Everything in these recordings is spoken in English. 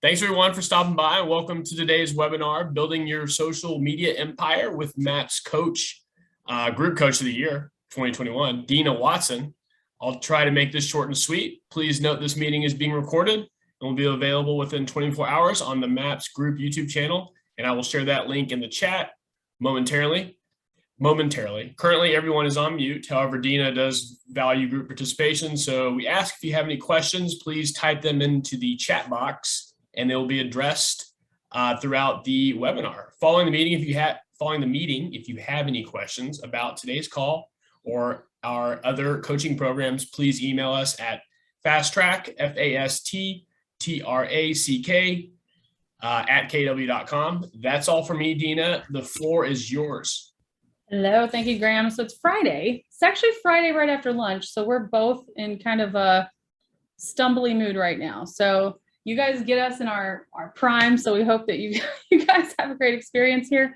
Thanks everyone for stopping by and welcome to today's webinar, Building Your Social Media Empire with MAP's coach, Group Coach of the Year 2021, Dina Watson. I'll try to make this short and sweet. Please note this meeting is being recorded and will be available within 24 hours on the MAP's Group YouTube channel, and I will share that link in the chat momentarily. Currently, everyone is on mute. However, Dina does value group participation, so we ask if you have any questions, please type them into the chat box and they will be addressed throughout the webinar. Following the meeting, if you have any questions about today's call or our other coaching programs, please email us at fasttrack, FASTTRACK, at kw.com. That's all for me, Dina. The floor is yours. Hello, thank you, Graham. So it's Friday. It's actually Friday right after lunch. So we're both in kind of a stumbly mood right now. So you guys get us in our prime. So we hope that you guys have a great experience here.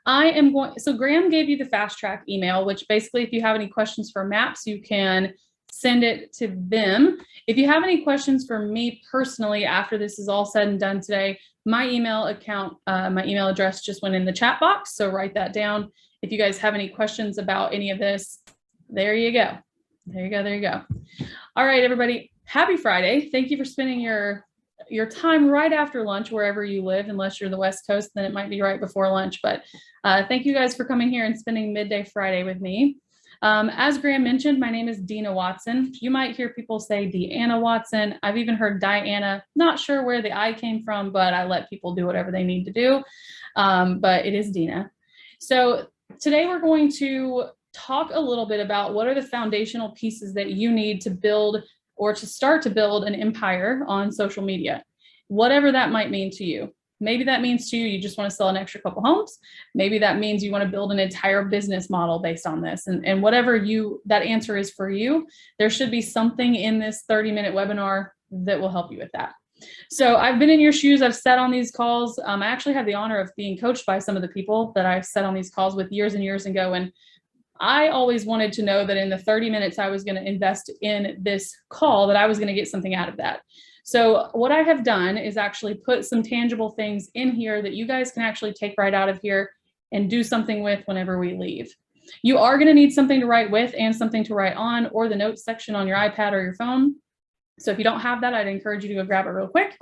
So Graham gave you the fast track email, which basically if you have any questions for MAPS, you can send it to them. If you have any questions for me personally, after this is all said and done today, my email address just went in the chat box. So write that down. If you guys have any questions about any of this, there you go. There you go. All right, everybody, happy Friday. Thank you for spending your time right after lunch, wherever you live. Unless you're the West Coast, then it might be right before lunch. But thank you guys for coming here and spending midday Friday with me. As Graham mentioned, my name is Dina Watson. You might hear people say Deanna Watson. I've even heard Diana. Not sure where the I came from, but I let people do whatever they need to do. But it is Dina. So today we're going to talk a little bit about what are the foundational pieces that you need to build or to start to build an empire on social media, whatever that might mean to you. Maybe that means to you, you just want to sell an extra couple homes. Maybe that means you want to build an entire business model based on this. And whatever that answer is for you, there should be something in this 30-minute webinar that will help you with that. So I've been in your shoes. I've sat on these calls. I actually had the honor of being coached by some of the people that I've sat on these calls with years and years ago. And I always wanted to know that in the 30 minutes I was going to invest in this call, that I was going to get something out of that. So what I have done is actually put some tangible things in here that you guys can actually take right out of here and do something with whenever we leave. You are going to need something to write with and something to write on, or the notes section on your iPad or your phone. So if you don't have that, I'd encourage you to go grab it real quick.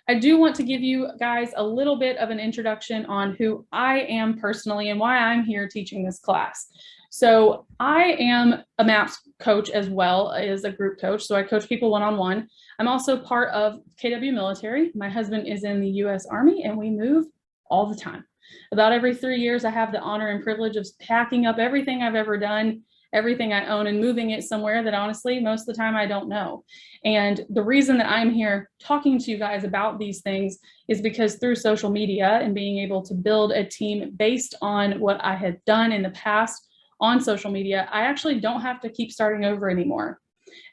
I do want to give you guys a little bit of an introduction on who I am personally and why I'm here teaching this class. So I am a MAPS coach as well as a group coach. So I coach people one-on-one. I'm also part of KW military. My husband is in the US Army and we move all the time. About every 3 years, I have the honor and privilege of packing up everything I've ever done, everything I own, and moving it somewhere that honestly, most of the time I don't know. And the reason that I'm here talking to you guys about these things is because through social media and being able to build a team based on what I had done in the past on social media, I actually don't have to keep starting over anymore.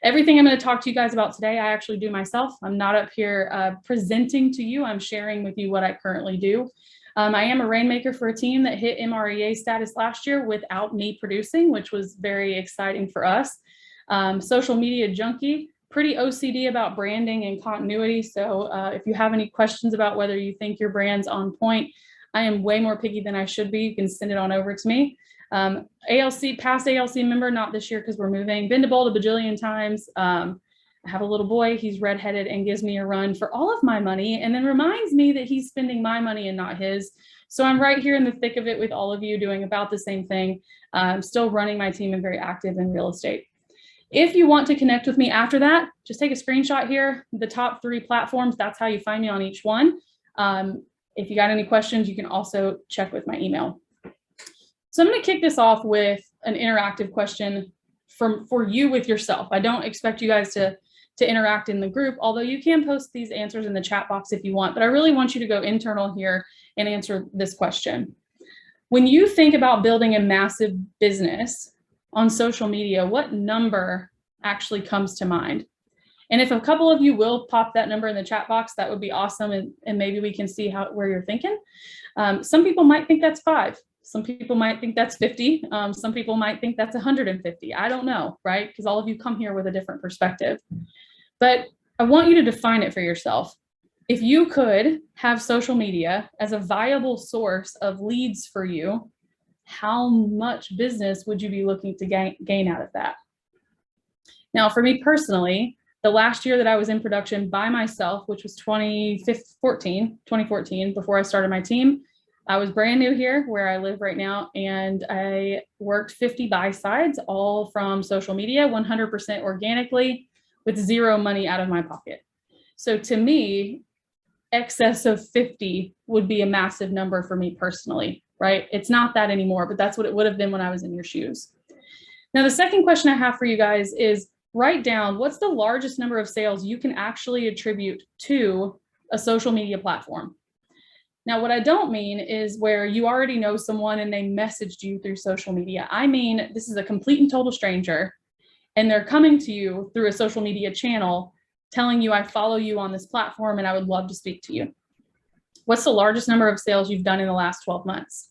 Everything I'm going to talk to you guys about today, I actually do myself. I'm not up here presenting to you. I'm sharing with you what I currently do. I am a rainmaker for a team that hit MREA status last year without me producing, which was very exciting for us. Social media junkie, pretty OCD about branding and continuity. So if you have any questions about whether you think your brand's on point, I am way more picky than I should be. You can send it on over to me. past ALC member, not this year because we're moving. Been to Bold a bajillion times. I have a little boy, he's redheaded and gives me a run for all of my money and then reminds me that he's spending my money and not his. So I'm right here in the thick of it with all of you doing about the same thing. I'm still running my team and very active in real estate. If you want to connect with me after that, just take a screenshot here, the top 3 platforms, that's how you find me on each one. If you got any questions, you can also check with my email. So I'm going to kick this off with an interactive question for you with yourself. I don't expect you guys to interact in the group, although you can post these answers in the chat box if you want, but I really want you to go internal here and answer this question. When you think about building a massive business on social media, what number actually comes to mind? And if a couple of you will pop that number in the chat box, that would be awesome. And maybe we can see where you're thinking. Some people might think that's 5. Some people might think that's 50. Some people might think that's 150. I don't know, right? Because all of you come here with a different perspective. But I want you to define it for yourself. If you could have social media as a viable source of leads for you, how much business would you be looking to gain out of that? Now, for me personally, the last year that I was in production by myself, which was 2014, before I started my team, I was brand new here where I live right now, and I worked 50 buy sides, all from social media, 100% organically, with zero money out of my pocket. So to me, excess of 50 would be a massive number for me personally, right? It's not that anymore, but that's what it would have been when I was in your shoes. Now, the second question I have for you guys is, write down what's the largest number of sales you can actually attribute to a social media platform. Now, what I don't mean is where you already know someone and they messaged you through social media. I mean, this is a complete and total stranger, and they're coming to you through a social media channel telling you, I follow you on this platform and I would love to speak to you. What's the largest number of sales you've done in the last 12 months?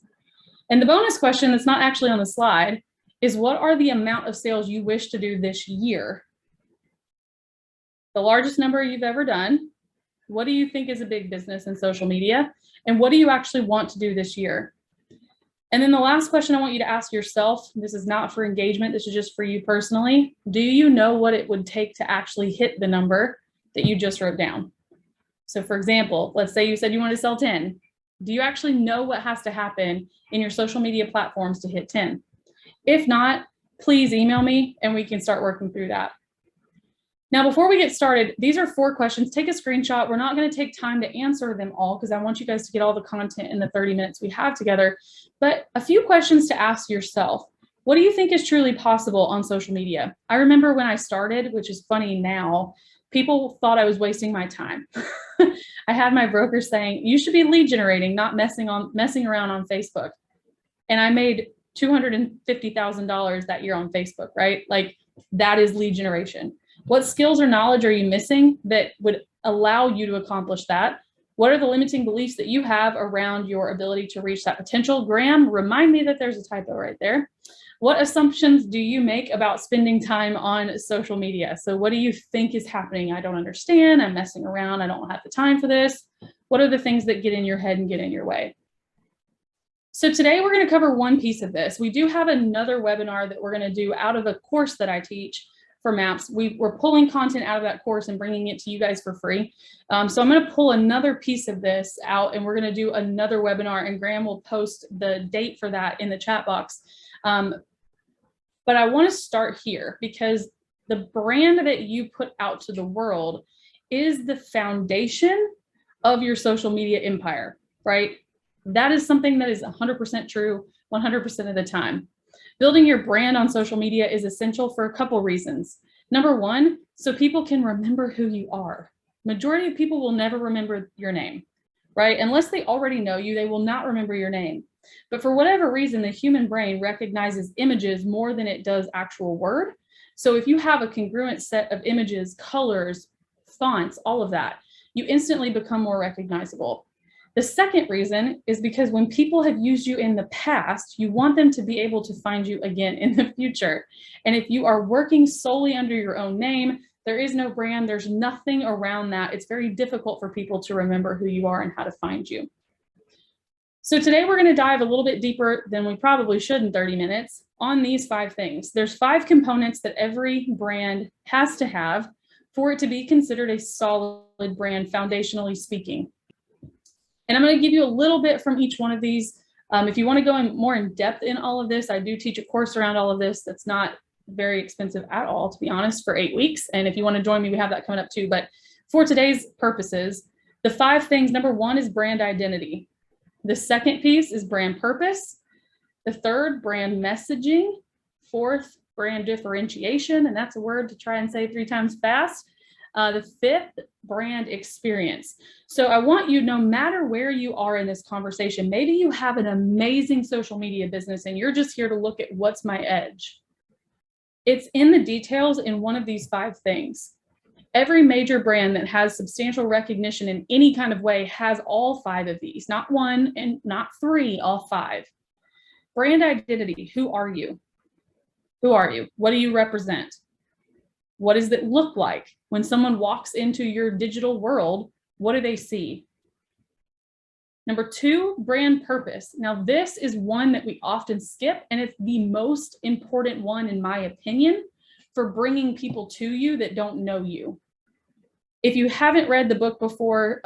And the bonus question that's not actually on the slide is, what are the amount of sales you wish to do this year? The largest number you've ever done. What do you think is a big business in social media? And what do you actually want to do this year? And then the last question I want you to ask yourself, this is not for engagement, this is just for you personally. Do you know what it would take to actually hit the number that you just wrote down? So for example, let's say you said you want to sell 10. Do you actually know what has to happen in your social media platforms to hit 10? If not, please email me and we can start working through that. Now, before we get started, these are 4 questions. Take a screenshot. We're not going to take time to answer them all because I want you guys to get all the content in the 30 minutes we have together. But a few questions to ask yourself. What do you think is truly possible on social media? I remember when I started, which is funny now, people thought I was wasting my time. I had my broker saying, you should be lead generating, not messing around on Facebook. And I made $250,000 that year on Facebook, right? Like, that is lead generation. What skills or knowledge are you missing that would allow you to accomplish that? What are the limiting beliefs that you have around your ability to reach that potential? Graham, remind me that there's a typo right there. What assumptions do you make about spending time on social media? So what do you think is happening? I don't understand. I'm messing around. I don't have the time for this. What are the things that get in your head and get in your way? So today we're going to cover one piece of this. We do have another webinar that we're going to do out of a course that I teach for MAPS. We're pulling content out of that course and bringing it to you guys for free. So I'm going to pull another piece of this out and we're going to do another webinar, and Graham will post the date for that in the chat box. But I want to start here because the brand that you put out to the world is the foundation of your social media empire, right? That is something that is 100% true 100% of the time. Building your brand on social media is essential for a couple reasons. Number one, so people can remember who you are. Majority of people will never remember your name, right? Unless they already know you, they will not remember your name. But for whatever reason, the human brain recognizes images more than it does actual word. So if you have a congruent set of images, colors, fonts, all of that, you instantly become more recognizable. The second reason is because when people have used you in the past, you want them to be able to find you again in the future. And if you are working solely under your own name, there is no brand, there's nothing around that. It's very difficult for people to remember who you are and how to find you. So today we're going to dive a little bit deeper than we probably should in 30 minutes on these 5 things. There's 5 components that every brand has to have for it to be considered a solid brand, foundationally speaking. And I'm going to give you a little bit from each one of these. If you want to go more in depth in all of this, I do teach a course around all of this. That's not very expensive at all, to be honest, for 8 weeks. And if you want to join me, we have that coming up too. But for today's purposes, the 5 things, number 1 is brand identity. The second piece is brand purpose. The third, brand messaging. 4th, brand differentiation. And that's a word to try and say 3 times fast. The 5th, brand experience. So I want you, no matter where you are in this conversation, maybe you have an amazing social media business and you're just here to look at what's my edge. It's in the details in one of these 5 things. Every major brand that has substantial recognition in any kind of way has all 5 of these, not 1 and not 3, all 5. Brand identity. Who are you? Who are you? What do you represent? What does it look like when someone walks into your digital world? What do they see? Number 2, brand purpose. Now, this is one that we often skip, and it's the most important one, in my opinion, for bringing people to you that don't know you. If you haven't read the book before,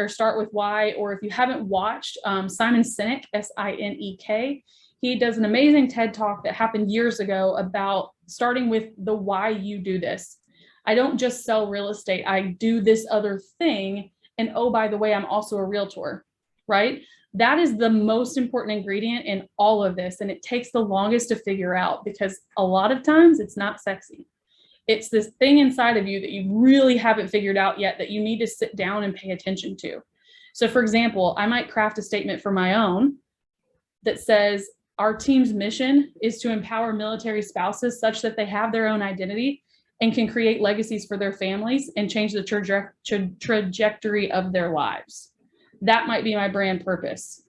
Start With Why, or if you haven't watched Simon Sinek, Sinek, he does an amazing TED Talk that happened years ago about starting with the why you do this. I don't just sell real estate. I do this other thing. And oh, by the way, I'm also a realtor, right? That is the most important ingredient in all of this. And it takes the longest to figure out because a lot of times it's not sexy. It's this thing inside of you that you really haven't figured out yet that you need to sit down and pay attention to. So for example, I might craft a statement for my own that says, our team's mission is to empower military spouses such that they have their own identity and can create legacies for their families and change the trajectory of their lives. That might be my brand purpose.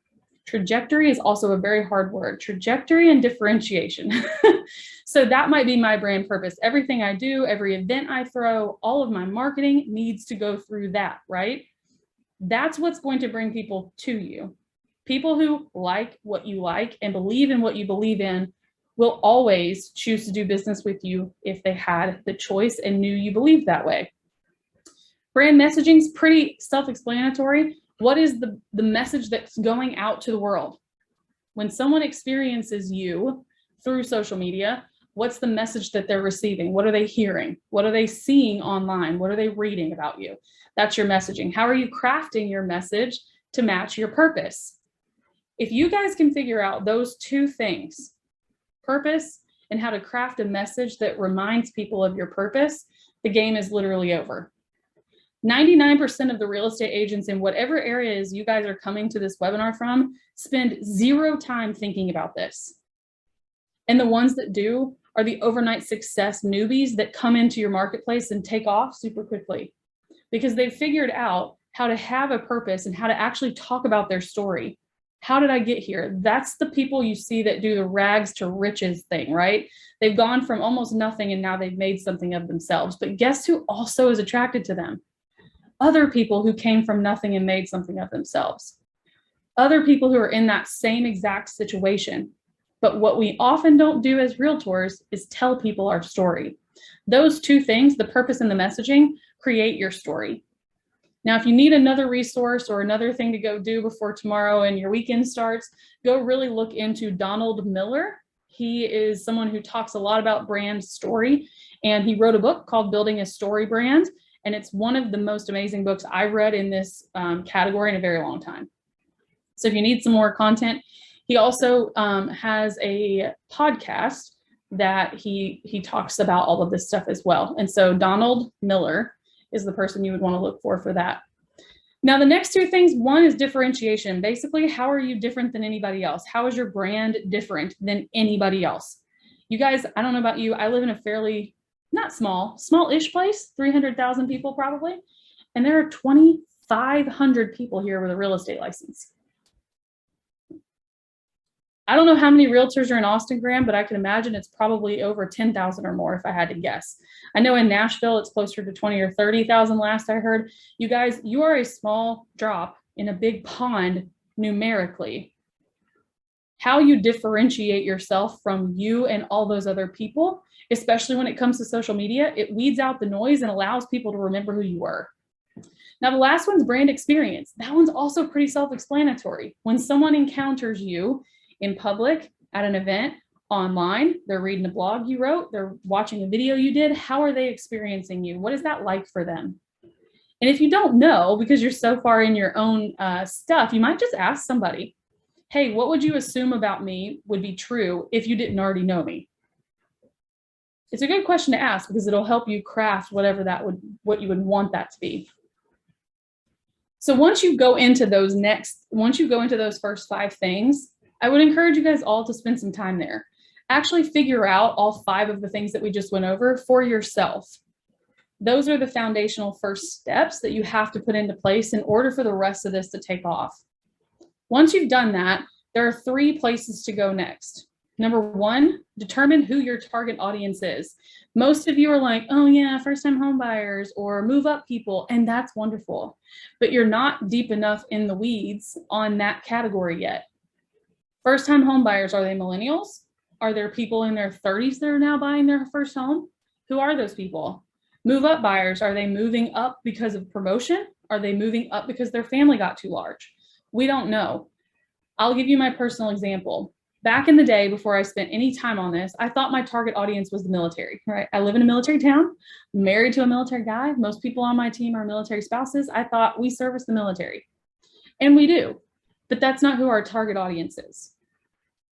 Trajectory is also a very hard word. Trajectory and differentiation. So that might be my brand purpose. Everything I do, every event I throw, all of my marketing needs to go through that, right? That's what's going to bring people to you. People who like what you like and believe in what you believe in will always choose to do business with you if they had the choice and knew you believed that way. Brand messaging is pretty self-explanatory. What is the message that's going out to the world? When someone experiences you through social media, what's the message that they're receiving? What are they hearing? What are they seeing online? What are they reading about you? That's your messaging. How are you crafting your message to match your purpose? If you guys can figure out those 2 things, purpose and how to craft a message that reminds people of your purpose, the game is literally over. 99% of the real estate agents in whatever areas you guys are coming to this webinar from spend 0 time thinking about this. And the ones that do are the overnight success newbies that come into your marketplace and take off super quickly because they've figured out how to have a purpose and how to actually talk about their story. How did I get here? That's the people you see that do the rags to riches thing, right? They've gone from almost nothing and now they've made something of themselves. But guess who also is attracted to them? Other people who came from nothing and made something of themselves. Other people who are in that same exact situation. But what we often don't do as realtors is tell people our story. Those 2 things, the purpose and the messaging, create your story. Now, if you need another resource or another thing to go do before tomorrow and your weekend starts, go really look into Donald Miller. He is someone who talks a lot about brand story, and he wrote a book called Building a Story Brand, and it's one of the most amazing books I've read in this category in a very long time. So if you need some more content, he also has a podcast that he talks about all of this stuff as well. And so Donald Miller is the person you would want to look for that. Now, the next 2 things, one is differentiation. Basically, how are you different than anybody else? How is your brand different than anybody else? You guys, I don't know about you, I live in a fairly, not small-ish place, 300,000 people probably, and there are 2,500 people here with a real estate license. I don't know how many realtors are in Austin, Graham, but I can imagine it's probably over 10,000 or more if I had to guess. I know in Nashville, it's closer to 20 or 30,000 last I heard. You guys, you are a small drop in a big pond numerically. How you differentiate yourself from you and all those other people, especially when it comes to social media, it weeds out the noise and allows people to remember who you were. Now, the last one's brand experience. That one's also pretty self-explanatory. When someone encounters you in public, at an event, online, they're reading a blog you wrote, they're watching a video you did, how are they experiencing you? What is that like for them? And if you don't know, because you're so far in your own stuff, you might just ask somebody, hey, what would you assume about me would be true if you didn't already know me? It's a good question to ask because it'll help you craft what you would want that to be. So once you go into those first 5 things, I would encourage you guys all to spend some time there. Actually figure out all 5 of the things that we just went over for yourself. Those are the foundational first steps that you have to put into place in order for the rest of this to take off. Once you've done that, there are 3 places to go next. Number one, determine who your target audience is. Most of you are like, oh yeah, first-time home buyers or move up people, and that's wonderful. But you're not deep enough in the weeds on that category yet. First-time home buyers, are they millennials? Are there people in their 30s that are now buying their first home? Who are those people? Move up buyers, are they moving up because of promotion? Are they moving up because their family got too large? We don't know. I'll give you my personal example. Back in the day, before I spent any time on this, I thought my target audience was the military, right? I live in a military town, married to a military guy. Most people on my team are military spouses. I thought we service the military, and we do, but that's not who our target audience is.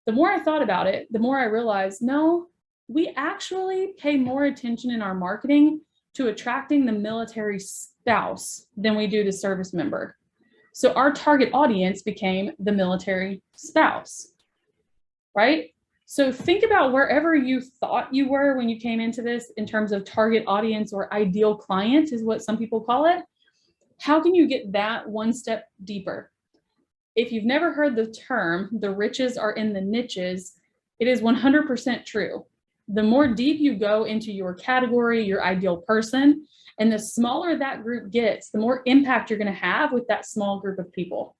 The more I thought about it, the more I realized, no, we actually pay more attention in our marketing to attracting the military spouse than we do the service member. So our target audience became the military spouse, right? So think about wherever you thought you were when you came into this in terms of target audience or ideal client is what some people call it. How can you get that one step deeper? If you've never heard the term, the riches are in the niches, it is 100% true. The more deep you go into your category, your ideal person, and the smaller that group gets, the more impact you're going to have with that small group of people.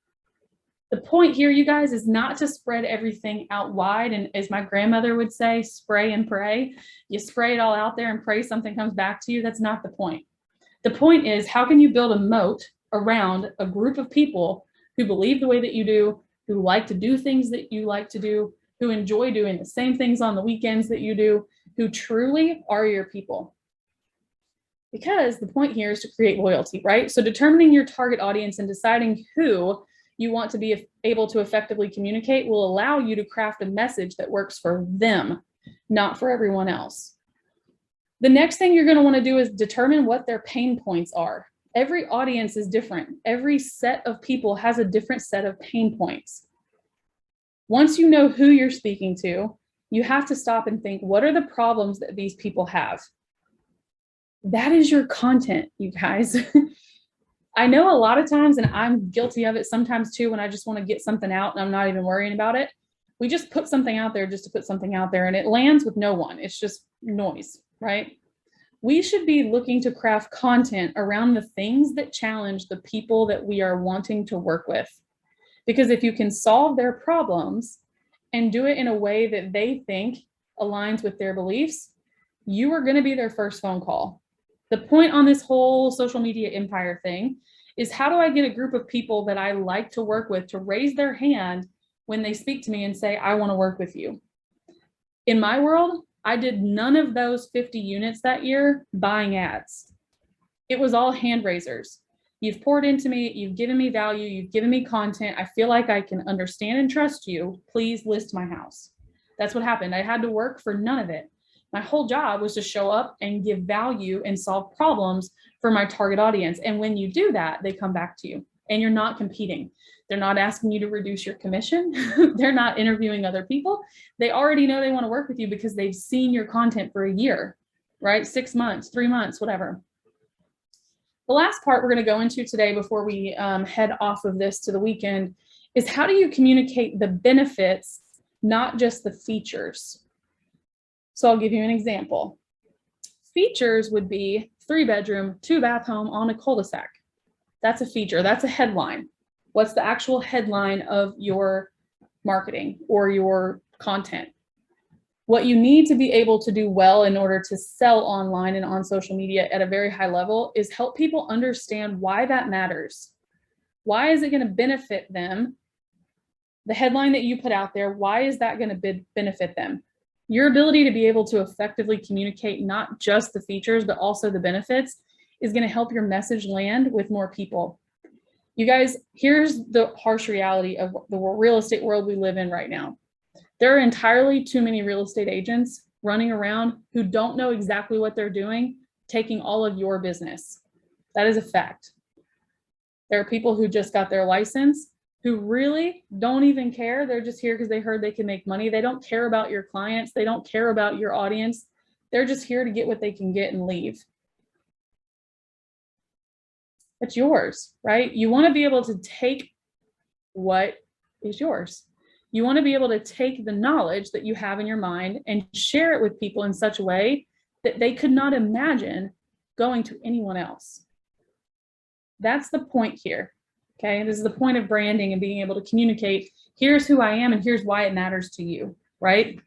The point here, you guys, is not to spread everything out wide. And as my grandmother would say, spray and pray. You spray it all out there and pray something comes back to you. That's not the point. The point is, how can you build a moat around a group of people who believe the way that you do, who like to do things that you like to do, who enjoy doing the same things on the weekends that you do, who truly are your people? Because the point here is to create loyalty, right? So determining your target audience and deciding who you want to be able to effectively communicate will allow you to craft a message that works for them, not for everyone else. The next thing you're going to want to do is determine what their pain points are. Every audience is different. Every set of people has a different set of pain points. Once you know who you're speaking to, you have to stop and think, what are the problems that these people have? That is your content, you guys. I know a lot of times, and I'm guilty of it sometimes too, when I just want to get something out and I'm not even worrying about it. We just put something out there just to put something out there, and it lands with no one. It's just noise, right? We should be looking to craft content around the things that challenge the people that we are wanting to work with. Because if you can solve their problems and do it in a way that they think aligns with their beliefs, you are going to be their first phone call. The point on this whole social media empire thing is, how do I get a group of people that I like to work with to raise their hand when they speak to me and say, I want to work with you? In my world, I did none of those 50 units that year buying ads. It was all hand raisers. You've poured into me, you've given me value, you've given me content. I feel like I can understand and trust you. Please list my house. That's what happened. I had to work for none of it. My whole job was to show up and give value and solve problems for my target audience. And when you do that, they come back to you, and you're not competing. They're not asking you to reduce your commission. They're not interviewing other people. They already know they want to work with you because they've seen your content for a year, right? 6 months, 3 months, whatever. The last part we're going to go into today before we head off of this to the weekend is, how do you communicate the benefits, not just the features? So I'll give you an example. Features would be 3-bedroom, 2-bath home on a cul-de-sac. That's a feature. That's a headline. What's the actual headline of your marketing or your content? What you need to be able to do well in order to sell online and on social media at a very high level is help people understand why that matters. Why is it going to benefit them? The headline that you put out there, why is that going to benefit them? Your ability to be able to effectively communicate not just the features, but also the benefits is going to help your message land with more people. You guys, here's the harsh reality of the real estate world we live in right now. There are entirely too many real estate agents running around who don't know exactly what they're doing, taking all of your business. That is a fact. There are people who just got their license who really don't even care. They're just here because they heard they can make money. They don't care about your clients. They don't care about your audience. They're just here to get what they can get and leave. It's yours, right? You want to be able to take what is yours. You want to be able to take the knowledge that you have in your mind and share it with people in such a way that they could not imagine going to anyone else. That's the point here. Okay, this is the point of branding and being able to communicate, here's who I am and here's why it matters to you, right?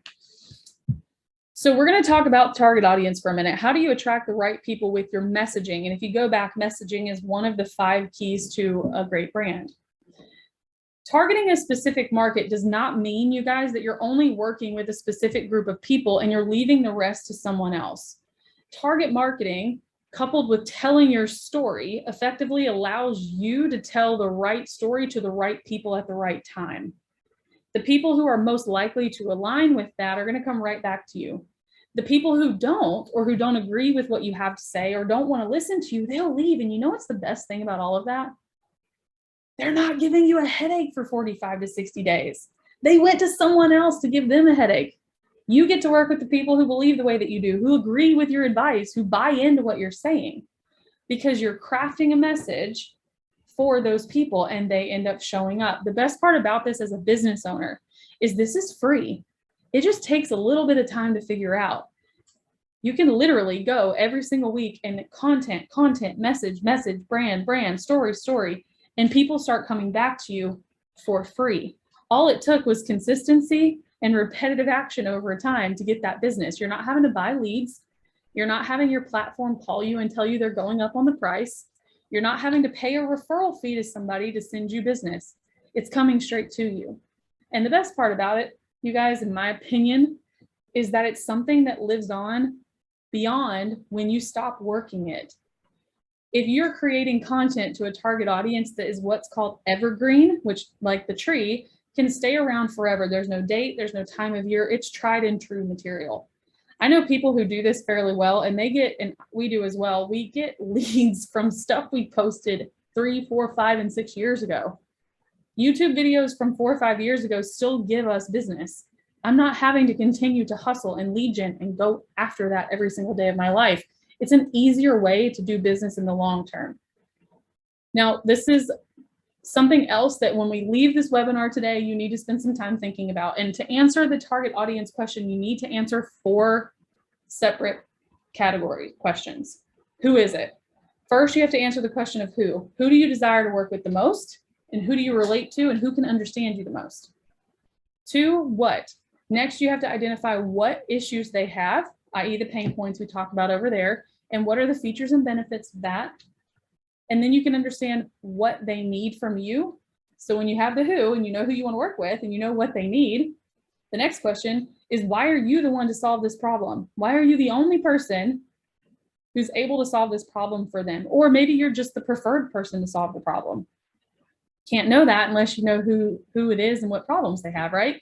So we're going to talk about target audience for a minute. How do you attract the right people with your messaging? And if you go back, messaging is one of the 5 keys to a great brand. Targeting a specific market does not mean, you guys, that you're only working with a specific group of people and you're leaving the rest to someone else. Target marketing, coupled with telling your story, effectively allows you to tell the right story to the right people at the right time. The people who are most likely to align with that are going to come right back to you. The people who don't, or who don't agree with what you have to say or don't want to listen to you, they'll leave. And you know what's the best thing about all of that? They're not giving you a headache for 45 to 60 days. They went to someone else to give them a headache. You get to work with the people who believe the way that you do, who agree with your advice, who buy into what you're saying, because you're crafting a message for those people and they end up showing up. The best part about this as a business owner is this is free. It just takes a little bit of time to figure out. You can literally go every single week and content, message, brand, story, and people start coming back to you for free. All it took was consistency and repetitive action over time to get that business. You're not having to buy leads. You're not having your platform call you and tell you they're going up on the price. You're not having to pay a referral fee to somebody to send you business. It's coming straight to you. And the best part about it, you guys, in my opinion, is that it's something that lives on beyond when you stop working it. If you're creating content to a target audience that is what's called evergreen, which, like the tree, can stay around forever. There's no date, there's no time of year. It's tried and true material. I know people who do this fairly well, and they get, and we do as well, we get leads from stuff we posted 3, 4, 5, and 6 years ago. YouTube videos from 4 or 5 years ago still give us business. I'm not having to continue to hustle and lead gen and go after that every single day of my life. It's an easier way to do business in the long term. Now, this is something else that when we leave this webinar today, you need to spend some time thinking about. And to answer the target audience question, you need to answer 4 separate category questions. Who is it? First, you have to answer the question of who. Who do you desire to work with the most? And who do you relate to? And who can understand you the most? 2, what? Next, you have to identify what issues they have, i.e. the pain points we talked about over there, and what are the features and benefits of that. And then you can understand what they need from you. So when you have the who and you know who you want to work with and you know what they need, the next question is, why are you the one to solve this problem? Why are you the only person who's able to solve this problem for them? Or maybe you're just the preferred person to solve the problem. Can't know that unless you know who it is and what problems they have, right?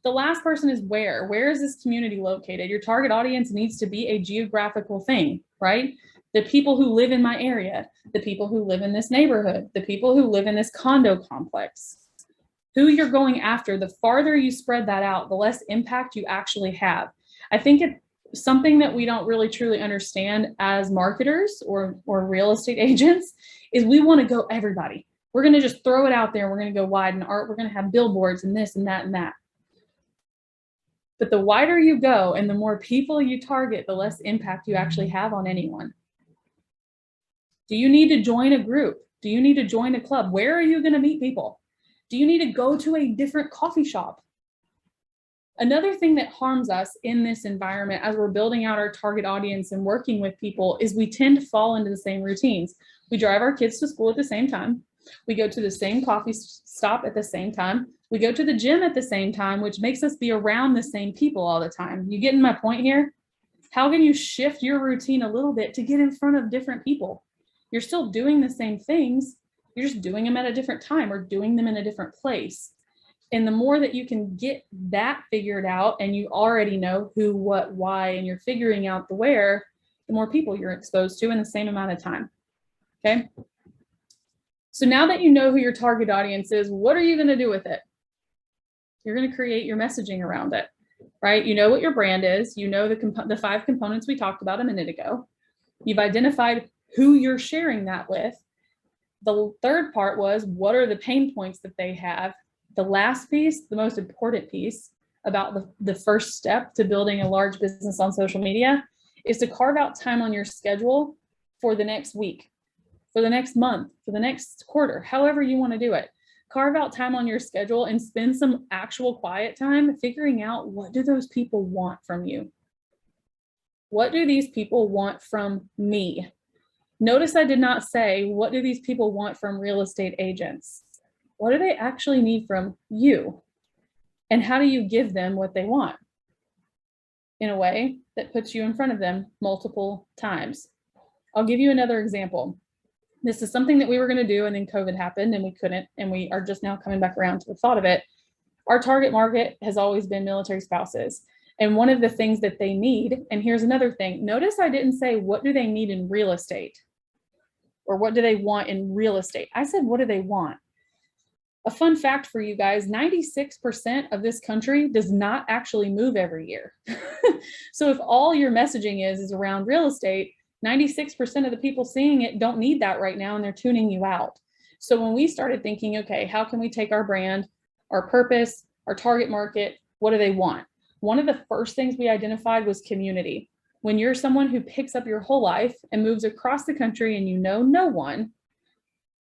The last person is where. Where is this community located? Your target audience needs to be a geographical thing, right? The people who live in my area, the people who live in this neighborhood, the people who live in this condo complex. Who you're going after, the farther you spread that out, the less impact you actually have. I think it's something that we don't really truly understand as marketers or real estate agents is we want to go everybody. We're going to just throw it out there. We're going to go wide and art. We're going to have billboards and this and that and that. But the wider you go and the more people you target, the less impact you actually have on anyone. Do you need to join a group? Do you need to join a club? Where are you going to meet people? Do you need to go to a different coffee shop? Another thing that harms us in this environment as we're building out our target audience and working with people is we tend to fall into the same routines. We drive our kids to school at the same time. We go to the same coffee stop at the same time. We go to the gym at the same time, which makes us be around the same people all the time. You getting my point here? How can you shift your routine a little bit to get in front of different people? You're still doing the same things. You're just doing them at a different time or doing them in a different place. And the more that you can get that figured out and you already know who, what, why, and you're figuring out the where, the more people you're exposed to in the same amount of time. Okay. So now that you know who your target audience is, what are you going to do with it? You're going to create your messaging around it, right? You know what your brand is. You know the 5 components we talked about a minute ago. You've identified who you're sharing that with. The third part was, what are the pain points that they have? The last piece, the most important piece about the first step to building a large business on social media is to carve out time on your schedule for the next week, for the next month, for the next quarter, however you want to do it. Carve out time on your schedule and spend some actual quiet time figuring out, what do those people want from you? What do these people want from me? Notice I did not say, what do these people want from real estate agents? What do they actually need from you? And how do you give them what they want in a way that puts you in front of them multiple times? I'll give you another example. This is something that we were going to do, and then COVID happened and we couldn't, and we are just now coming back around to the thought of it. Our target market has always been military spouses. And one of the things that they need, and here's another thing, notice I didn't say, what do they need in real estate? Or what do they want in real estate? I said, what do they want? A fun fact for you guys, 96% of this country does not actually move every year. So if all your messaging is around real estate, 96% of the people seeing it don't need that right now, and they're tuning you out. So when we started thinking, okay, how can we take our brand, our purpose, our target market, what do they want? One of the first things we identified was community. When you're someone who picks up your whole life and moves across the country and you know no one,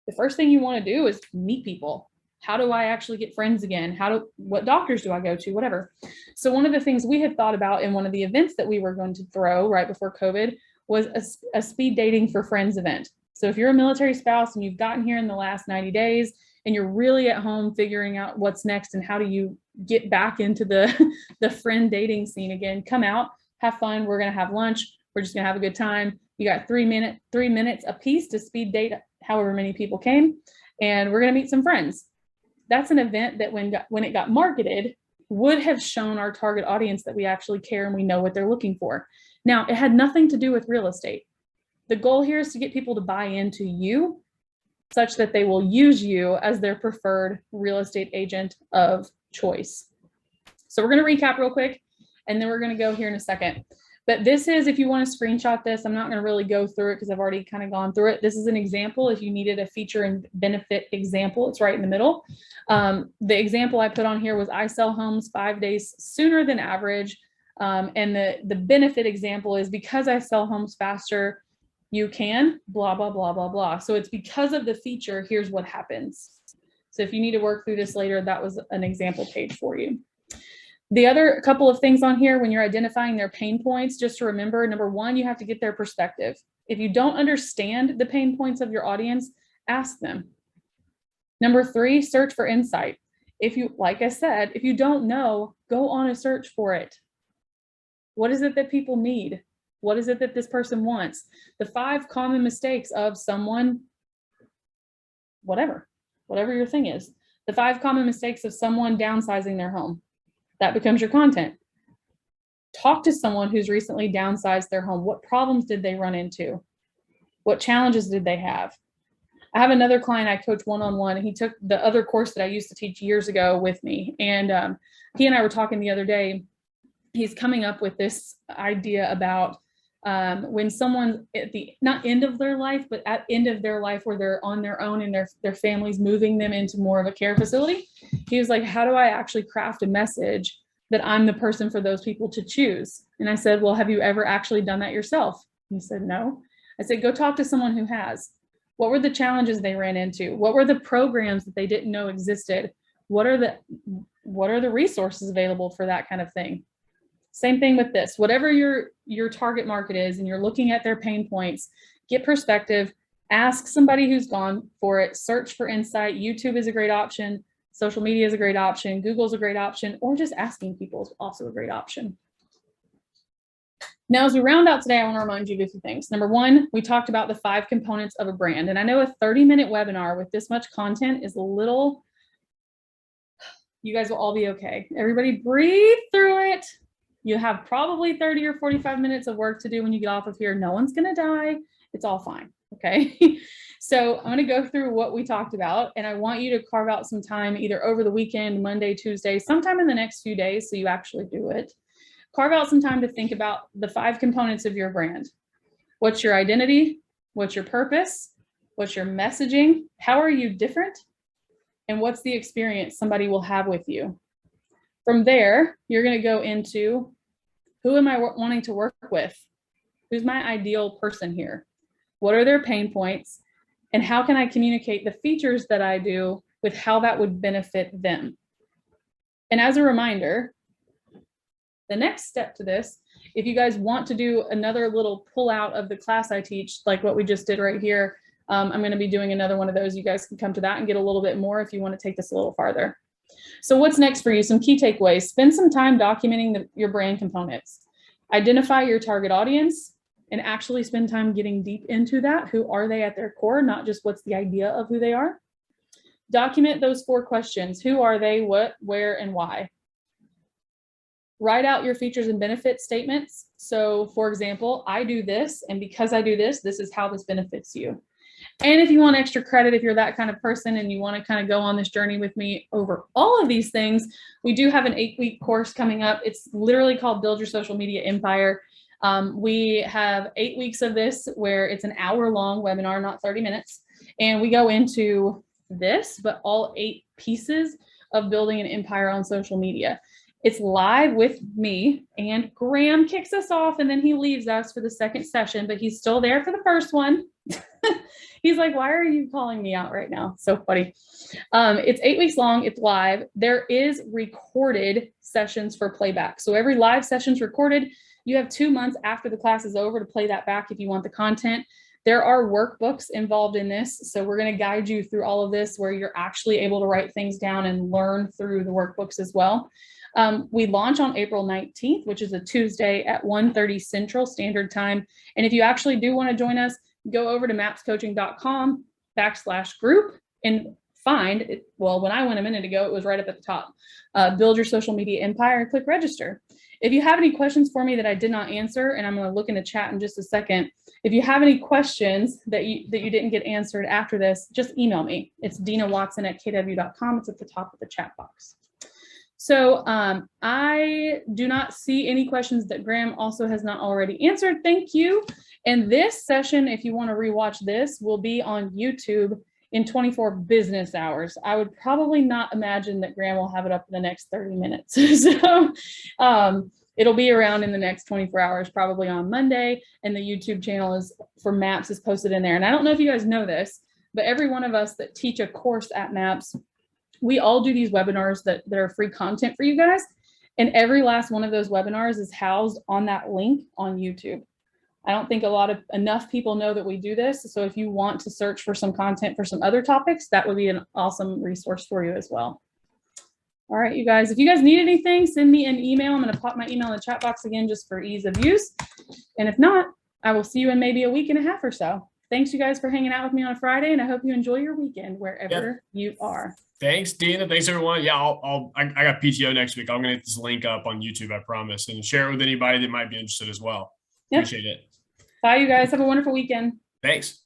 the first thing you want to do is meet people. How do I actually get friends again? What doctors do I go to? Whatever. So one of the things we had thought about in one of the events that we were going to throw right before COVID was a speed dating for friends event. So if you're a military spouse and you've gotten here in the last 90 days and you're really at home figuring out what's next and how do you get back into the friend dating scene again, come out, have fun. We're going to have lunch. We're just going to have a good time. You got 3 minutes a piece to speed date however many people came, and we're going to meet some friends. That's an event that when it got marketed would have shown our target audience that we actually care and we know what they're looking for. Now, it had nothing to do with real estate. The goal here is to get people to buy into you such that they will use you as their preferred real estate agent of choice. So we're going to recap real quick, and then we're going to go here in a second. But this is, if you want to screenshot this, I'm not going to really go through it because I've already kind of gone through it. This is an example. If you needed a feature and benefit example, it's right in the middle. The example I put on here was I sell homes 5 days sooner than average. And the benefit example is because I sell homes faster, you can blah, blah, blah, blah, blah. So it's because of the feature, here's what happens. So if you need to work through this later, that was an example page for you. The other couple of things on here, when you're identifying their pain points, just to remember, number one, you have to get their perspective. If you don't understand the pain points of your audience, ask them. Number three, search for insight. If you, like I said, if you don't know, go on a search for it. What is it that people need? What is it that this person wants? The 5 common mistakes of someone, whatever your thing is. The 5 common mistakes of someone downsizing their home. That becomes your content. Talk to someone who's recently downsized their home. What problems did they run into? What challenges did they have? I have another client I coach one-on-one, and he took the other course that I used to teach years ago with me. And he and I were talking the other day. He's coming up with this idea about when someone's at the, not end of their life, but at end of their life where they're on their own and their family's moving them into more of a care facility. He was like, how do I actually craft a message that I'm the person for those people to choose? And I said, well, have you ever actually done that yourself? He said, no. I said, go talk to someone who has. What were the challenges they ran into? What were the programs that they didn't know existed? What are the resources available for that kind of thing? Same thing with this. Whatever your target market is and you're looking at their pain points, get perspective, ask somebody who's gone for it, search for insight. YouTube is a great option. Social media is a great option. Google's a great option, or just asking people is also a great option. Now, as we round out today, I want to remind you of a few things. Number one, we talked about the 5 components of a brand. And I know a 30-minute webinar with this much content is a little, you guys will all be okay. Everybody breathe through it. You have probably 30 or 45 minutes of work to do when you get off of here. No one's going to die. It's all fine. Okay. So I'm going to go through what we talked about, and I want you to carve out some time either over the weekend, Monday, Tuesday, sometime in the next few days so you actually do it. Carve out some time to think about the 5 components of your brand. What's your identity? What's your purpose? What's your messaging? How are you different? and what's the experience somebody will have with you. From there, you're going to go into who am I wanting to work with? Who's my ideal person here? What are their pain points? And how can I communicate the features that I do with how that would benefit them? And as a reminder, the next step to this, if you guys want to do another little pull out of the class I teach, like what we just did right here, I'm going to be doing another one of those. You guys can come to that and get a little bit more if you want to take this a little farther. So what's next for you? Some key takeaways. Spend some time documenting your brand components. Identify your target audience and actually spend time getting deep into that. Who are they at their core, not just what's the idea of who they are. Document those 4 questions. Who are they, what, where, and why. Write out your features and benefit statements. So for example, I do this, and because I do this, this is how this benefits you. And if you want extra credit, if you're that kind of person and you want to kind of go on this journey with me over all of these things, we do have an 8-week course coming up. It's literally called Build Your Social Media Empire. We have 8 weeks of this where it's an hour-long webinar, not 30 minutes. And we go into this, but all 8 pieces of building an empire on social media. It's live with me, and Graham kicks us off and then he leaves us for the second session, but he's still there for the first one. He's like, why are you calling me out right now? So funny. It's 8 weeks long. It's live. There is recorded sessions for playback. So every live session is recorded. You have 2 months after the class is over to play that back if you want the content. There are workbooks involved in this. So we're going to guide you through all of this where you're actually able to write things down and learn through the workbooks as well. We launch on April 19th, which is a Tuesday at 1:30 Central Standard Time. And if you actually do want to join us, go over to mapscoaching.com/group and find it. Well, when I went a minute ago, it was right up at the top. Build Your Social Media Empire and click register. If you have any questions for me that I did not answer, and I'm going to look in the chat in just a second. If you have any questions that you didn't get answered after this, just email me. It's dinawatson@kw.com. It's at the top of the chat box. So I do not see any questions that Graham also has not already answered. Thank you. And this session, if you want to rewatch this, will be on YouTube in 24 business hours. I would probably not imagine that Graham will have it up in the next 30 minutes. So it'll be around in the next 24 hours, probably on Monday. And the YouTube channel is for MAPS is posted in there. And I don't know if you guys know this, but every one of us that teach a course at MAPS, we all do these webinars that are free content for you guys. And every last one of those webinars is housed on that link on YouTube. I don't think enough people know that we do this. So if you want to search for some content for some other topics, that would be an awesome resource for you as well. All right, you guys, if you guys need anything, send me an email. I'm going to pop my email in the chat box again, just for ease of use. And if not, I will see you in maybe a week and a half or so. Thanks you guys for hanging out with me on a Friday, and I hope you enjoy your weekend wherever you are. Thanks, Dina. Thanks, everyone. Yeah, I got PTO next week. I'm going to get this link up on YouTube, I promise, and share it with anybody that might be interested as well. Yep. Appreciate it. Bye, you guys. Have a wonderful weekend. Thanks.